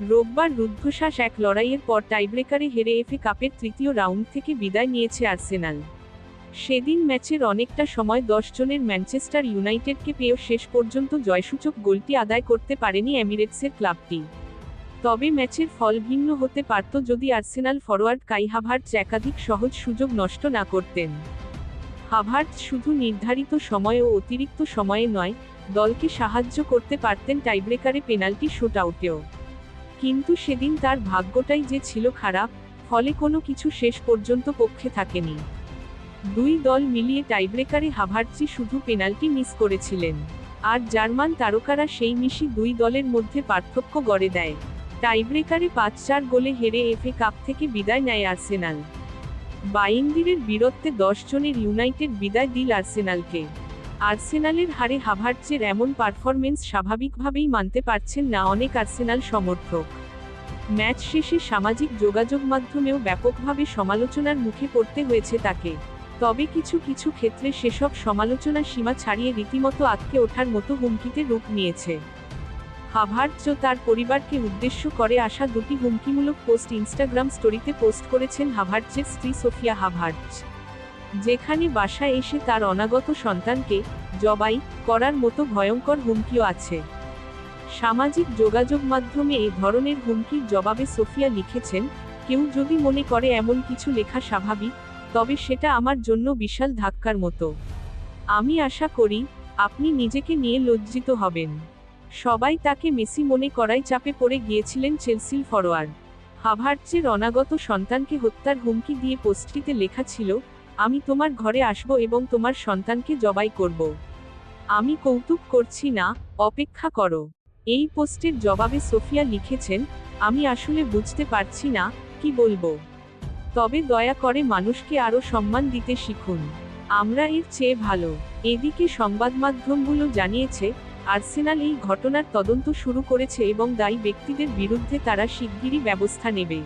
রোববার রুদ্ধশ্বাস এক লড়াইয়ের পর টাইব্রেকারে হেরে এফএ কাপের তৃতীয় রাউন্ড থেকে বিদায় নিয়েছে আর্সেনাল। সেদিন ম্যাচের অনেকটা সময় 10 জনের ম্যানচেস্টার ইউনাইটেডকে পেয়েও শেষ পর্যন্ত জয়সূচক গোলটি আদায় করতে পারেনি এমিরেটসের ক্লাবটি। তবে ম্যাচের ফল ভিন্ন হতে পারত যদি আর্সেনাল ফরোয়ার্ড কাই হাভার্টজ একাধিক সহজ সুযোগ নষ্ট না করতেন। হাভার্টজ শুধু নির্ধারিত সময়ে ও অতিরিক্ত সময়ে নয়, দলকে সাহায্য করতে পারতেন টাইব্রেকারে পেনাল্টি শুটআউটেও। কিন্তু সেদিন তার ভাগ্যটাই যে ছিল খারাপ, ফলে কোনো কিছু শেষ পর্যন্ত পক্ষে থাকেনি। দুই দল মিলিয়ে টাইব্রেকারে হাভার্টজই শুধু পেনাল্টি মিস করেছিলেন, আর জার্মান তারকারা সেই মিসই দুই দলের মধ্যে পার্থক্য গড়ে দেয়। টাইব্রেকারে 5-4 গোলে হেরে এফএ কাপ থেকে বিদায় নেয় আর্সেনাল। বাইন্দিরের বীরত্বে 10 জনের ইউনাইটেড বিদায় দিল আর্সেনালকে। আর্সেনালের হারে হাভার্টজের এমন পারফরমেন্স স্বাভাবিকভাবেই মানতে পারছেন না অনেক আর্সেনাল সমর্থক। ম্যাচ শেষে সামাজিক যোগাযোগ মাধ্যমেও ব্যাপকভাবে সমালোচনার মুখে পড়তে হয়েছে তাকে। তবে কিছু কিছু ক্ষেত্রে সেসব সমালোচনা সীমা ছাড়িয়ে রীতিমতো আঁতকে ওঠার মতো হুমকিতে রূপ নিয়েছে। হাভার্টজ ও তার পরিবারকে উদ্দেশ্য করে আসা দুটি হুমকিমূলক পোস্ট ইনস্টাগ্রাম স্টোরিতে পোস্ট করেছেন হাভার্টজের স্ত্রী সোফিয়া হাভার্টজ, যেখানে বাসায় এসে তার অনাগত সন্তানকে জবাই করার মতো ভয়ঙ্কর হুমকিও আছে। সামাজিক যোগাযোগ মাধ্যমে এ ধরনের হুমকির জবাবে সোফিয়া লিখেছেন, কেউ যদি মনে করে এমন কিছু লেখা স্বাভাবিক, তবে সেটা আমার জন্য বিশাল ধাক্কার মতো। আমি আশা করি আপনি নিজেকে নিয়ে লজ্জিত হবেন। সবাই তাকে মেসি মনে করায় চাপে পড়ে গিয়েছিলেন চেলসির ফরোয়ার্ড। হাভার্টজের অনাগত সন্তানকে হত্যার হুমকি দিয়ে পোস্টটিতে লেখা ছিল, আমি তোমার ঘরে আসব এবং তোমার সন্তানকে জবাই করব। আমি কৌতুক করছি না, অপেক্ষা করো। এই পোস্টের জবাবে সোফিয়া লিখেছেন, আমি আসলে বুঝতে পারছি না কি বলবো। তবে দয়া করে মানুষকে আরও সম্মান দিতে শিখুন। আমরা এর চেয়ে ভালো। এদিকে সংবাদমাধ্যমগুলো জানিয়েছে, আর্সেনাল এই ঘটনার তদন্ত শুরু করেছে এবং দায়ী ব্যক্তিদের বিরুদ্ধে তারা শিগগিরই ব্যবস্থা নেবে।